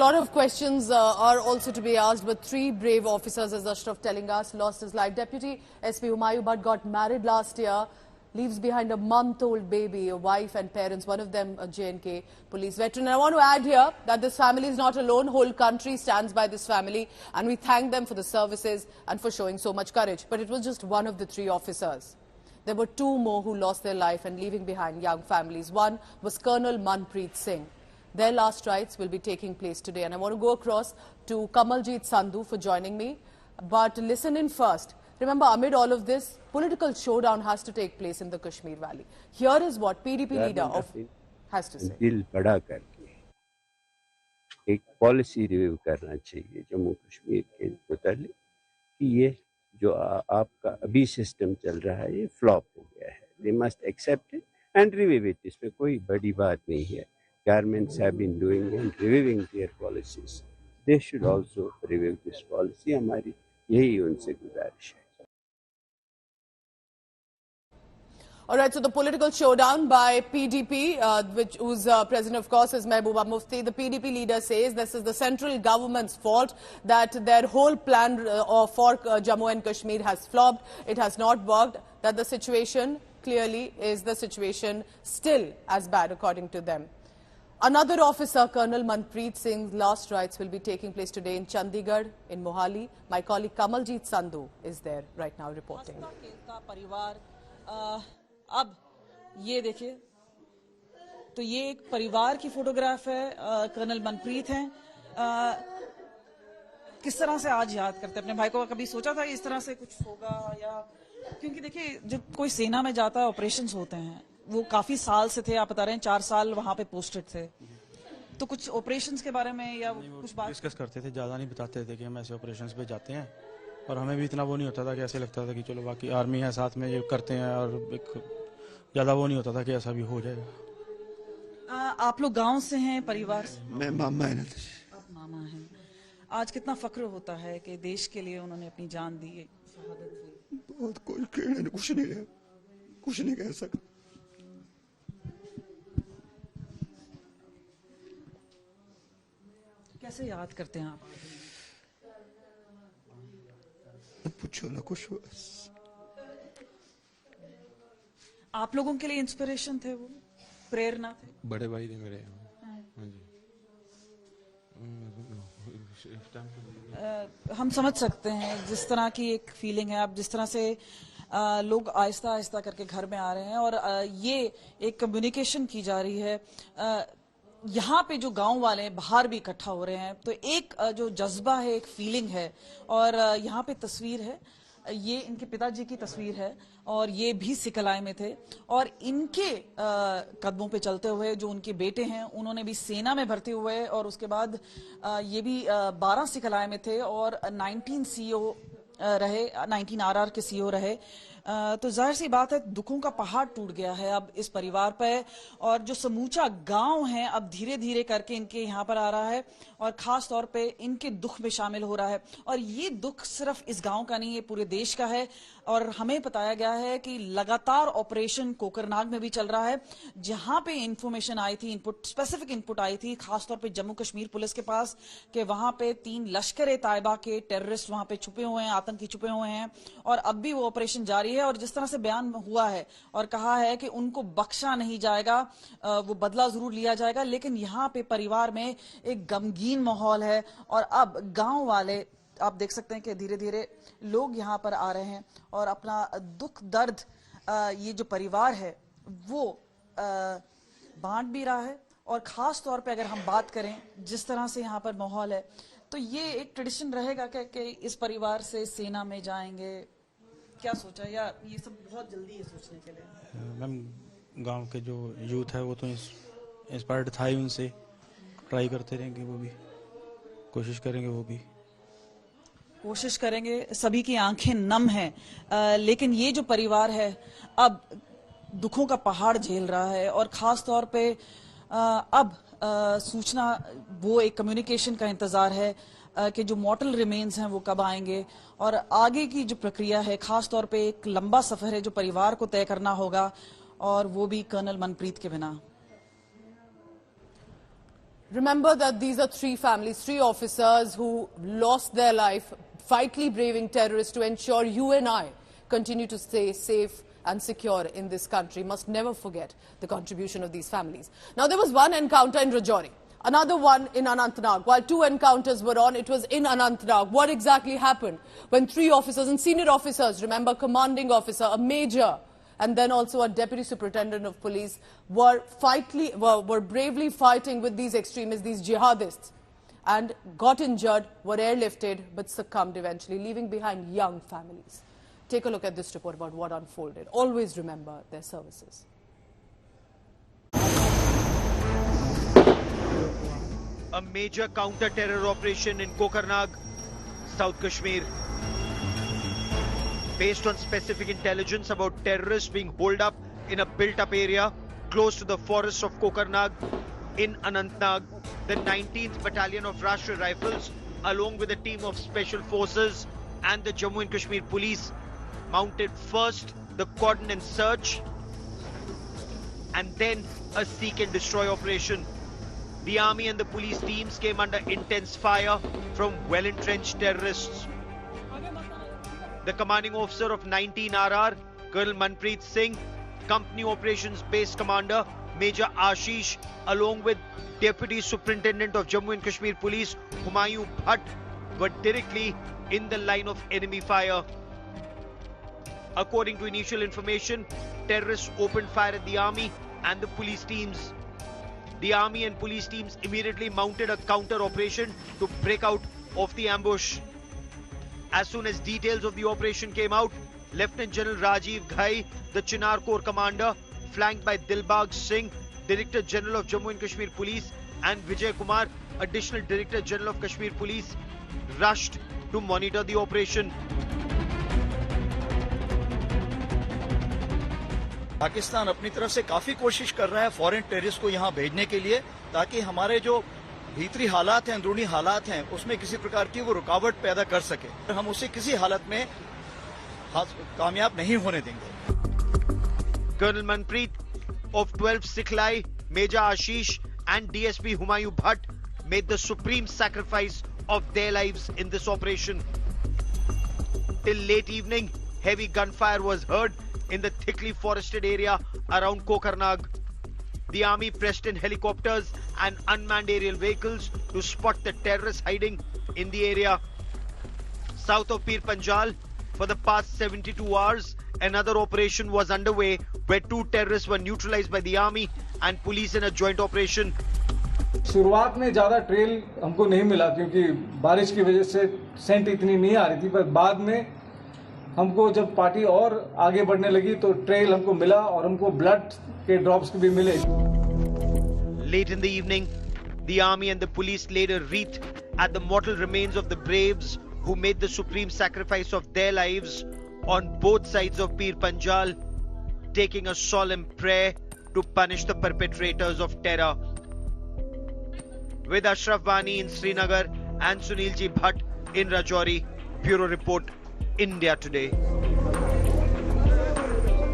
lot of questions are also to be asked, but three brave officers, as Ashraf telling us, lost his life. Deputy SP Humayun Bhatt got married last year, leaves behind a month-old baby, a wife and parents, one of them a J&K police veteran. And I want to add here that this family is not alone. Whole country stands by this family, and we thank them for the services and for showing so much courage. But it was just one of the three officers. There were two more who lost their life and leaving behind young families. One was Colonel Manpreet Singh. Their last rites will be taking place today. And I want to go across to Kamaljeet Sandhu for joining me. But listen in first. Remember, amid all of this, political showdown has to take place in the Kashmir Valley. Here is what PDP leader has to say. दिल बड़ा करके एक policy review करना चाहिए जम्मू कश्मीर के मुतालिक कि ये जो आपका अभी सिस्टम चल रहा है ये फ्लॉप हो गया है. They must accept it and review it. इसमें कोई बड़ी बात नहीं है. Governments have been doing and reviewing their policies. They should also review this policy. हमारी यही उनसे गुजारिश है. All right, so the political showdown by PDP, whose president, of course, is Mehbooba Mufti. The PDP leader says this is the central government's fault, that their whole plan for Jammu and Kashmir has flopped. It has not worked, that the situation clearly is the situation still as bad, according to them. Another officer, Colonel Manpreet Singh's last rites will be taking place today in Chandigarh, in Mohali. My colleague Kamaljeet Sandhu is there right now reporting. अब ये देखिए, तो ये एक परिवार की photograph है. Colonel Manpreet हैं. किस तरह से आज याद करते हैं अपने भाई को? कभी सोचा था इस तरह से कुछ होगा? या क्योंकि देखिए, जब कोई सेना में जाता है, ऑपरेशंस होते हैं, वो काफी साल से थे. आप बता रहे हैं 4 साल वहां पे पोस्टेड थे, तो कुछ ऑपरेशंस के बारे में या कुछ बात डिस्कस करते थे. ज्यादा नहीं बताते थे कि हम ऐसे ऑपरेशंस पे जाते हैं, और हमें भी इतना वो नहीं होता था कि ऐसे लगता था कि चलो बाकी आर्मी है साथ में, ये करते हैं, और एक ज्यादा वो नहीं होता था कि ऐसा भी हो जाएगा. आप लोग गांव से हैं, परिवार से? मैं मामा है. आप मामा हैं. आज कितना फक्र होता है कि देश के लिए उन्होंने अपनी जान दी, शहादत दी. बहुत कुछ नहीं कह सकता. कैसे याद करते हैं आप? पूछो ना कुछ. बस आप लोगों के लिए इंस्पिरेशन थे, वो प्रेरणा थे? बड़े भाई थे मेरे. हम समझ सकते हैं जिस तरह की एक फीलिंग है. अब जिस तरह से लोग आहिस्ता आहिस्ता करके घर में आ रहे हैं, और ये एक कम्युनिकेशन की जा रही है. यहाँ पे जो गांव वाले हैं बाहर भी इकट्ठा हो रहे हैं, तो एक जो जज्बा है, एक फीलिंग है. और यहाँ पे तस्वीर है, ये इनके पिताजी की तस्वीर है, और ये भी सिखलाई में थे. और इनके कदमों पे चलते हुए जो उनके बेटे हैं, उन्होंने भी सेना में भर्ती हुए, और उसके बाद ये भी 12 सिखलाई में थे, और 19 सीओ रहे, 19 आरआर के सीओ रहे. तो जाहिर सी बात है, दुखों का पहाड़ टूट गया है अब इस परिवार पे, और जो समूचा गांव है अब धीरे धीरे करके इनके यहाँ पर आ रहा है, और खास तौर पे इनके दुख में शामिल हो रहा है. और ये दुख सिर्फ इस गांव का नहीं है, पूरे देश का है. और हमें बताया गया है कि लगातार ऑपरेशन कोकरनाग में भी चल रहा है, जहां पे इंफॉर्मेशन आई थी, स्पेसिफिक इनपुट आई थी, खासतौर पे जम्मू कश्मीर पुलिस के पास, कि वहां पे 3 लश्कर-ए-तैयबा के टेररिस्ट वहां पे छुपे हुए हैं, आतंकी छुपे हुए हैं, और अब भी वो ऑपरेशन जारी है. और जिस तरह से बयान हुआ है और कहा है कि उनको बख्शा नहीं जाएगा, वो बदला जरूर लिया जाएगा, लेकिन यहाँ पे परिवार में एक गमगीन माहौल है. और अब गांव वाले, आप देख सकते हैं कि धीरे धीरे लोग यहाँ पर आ रहे हैं, और अपना दुख दर्द ये जो परिवार है वो बांट भी रहा है. और खास तौर पे अगर हम बात करें जिस तरह से यहाँ पर माहौल है, तो ये एक ट्रेडिशन रहेगा कि इस परिवार से सेना में जाएंगे. क्या सोचा, या ये सब बहुत जल्दी है सोचने के लिए? मैम, गांव के जो यूथ है वो तो इंस्पायर्ड था ही उनसे. ट्राई करते रहेंगे, वो भी कोशिश करेंगे, वो भी कोशिश करेंगे. सभी की आंखें नम हैं, लेकिन ये जो परिवार है अब दुखों का पहाड़ झेल रहा है. और खास तौर पे अब सूचना, वो एक कम्युनिकेशन का इंतजार है कि जो मॉर्टल रिमेन्स हैं वो कब आएंगे, और आगे की जो प्रक्रिया है, खास तौर पे एक लंबा सफर है जो परिवार को तय करना होगा, और वो भी कर्नल मनप्रीत के बिना. Remember that these are three families, three officers who lost their life fighting braving terrorists to ensure you and I continue to stay safe and secure in this country. Must never forget the contribution of these families. Now, there was one encounter in Rajouri, another one in Anantnag. While two encounters were on, it was in Anantnag. What exactly happened when three officers and senior officers, remember, commanding officer, a major, and then also a Deputy Superintendent of Police were bravely fighting with these extremists, these jihadists, and got injured, were airlifted, but succumbed eventually, leaving behind young families. Take a look at this report about what unfolded. Always remember their services. A major counter-terror operation in Kokarnag, South Kashmir. Based on specific intelligence about terrorists being holed up in a built-up area close to the forests of Kokarnag in Anantnag, the 19th Battalion of Rashtriya Rifles, along with a team of Special Forces and the Jammu and Kashmir Police, mounted first the cordon and search and then a seek and destroy operation. The army and the police teams came under intense fire from well-entrenched terrorists. The commanding officer of 19 RR, Colonel Manpreet Singh, Company Operations Base Commander, Major Ashish, along with Deputy Superintendent of Jammu and Kashmir Police, Humayun Bhatt, were directly in the line of enemy fire. According to initial information, terrorists opened fire at the army and the police teams. The army and police teams immediately mounted a counter operation to break out of the ambush. As soon as details of the operation came out, Lieutenant General Rajiv Ghai, the Chinar Corps commander, flanked by Dilbag Singh, Director General of Jammu and Kashmir Police, and Vijay Kumar, Additional Director General of Kashmir Police, rushed to monitor the operation. Pakistan अपनी तरफ से काफी कोशिश कर रहा है foreign terrorist को यहां भेजने के लिए, ताकि हमारे जो भीतरी हालात हैं, अंदरूनी हालात हैं, उसमें किसी प्रकार की वो रुकावट पैदा कर सके। हम उसे किसी हालत में कामयाब नहीं होने देंगे। Colonel Manpreet of 12th Sikhlai, Major Ashish and DSP Humayun Bhatt made the supreme sacrifice of their lives in this operation. Till late evening, heavy gunfire was heard in the thickly forested area around Kokarnag. The army pressed in helicopters and unmanned aerial vehicles to spot the terrorists hiding in the area. South of Pir Panjal, for the past 72 hours, another operation was underway where two terrorists were neutralized by the army and police in a joint operation. शुरुआत में ज्यादा trail हमको नहीं मिला क्योंकि बारिश की वजह से सेंट इतनी नहीं आ रही थी, पर बाद में हमको जब पार्टी और आगे बढ़ने लगी तो ट्रेल हमको मिला और हमको ब्लड के ड्रॉप्स भी मिले। Late in the evening, the army and the police laid a wreath at the mortal remains of the braves who made the supreme sacrifice of their lives on both sides of Pir Panjal, taking a solemn prayer to punish the perpetrators of terror. With Ashraf Bani in Srinagar and Sunilji Bhatt in Rajouri, Bureau Report, India Today.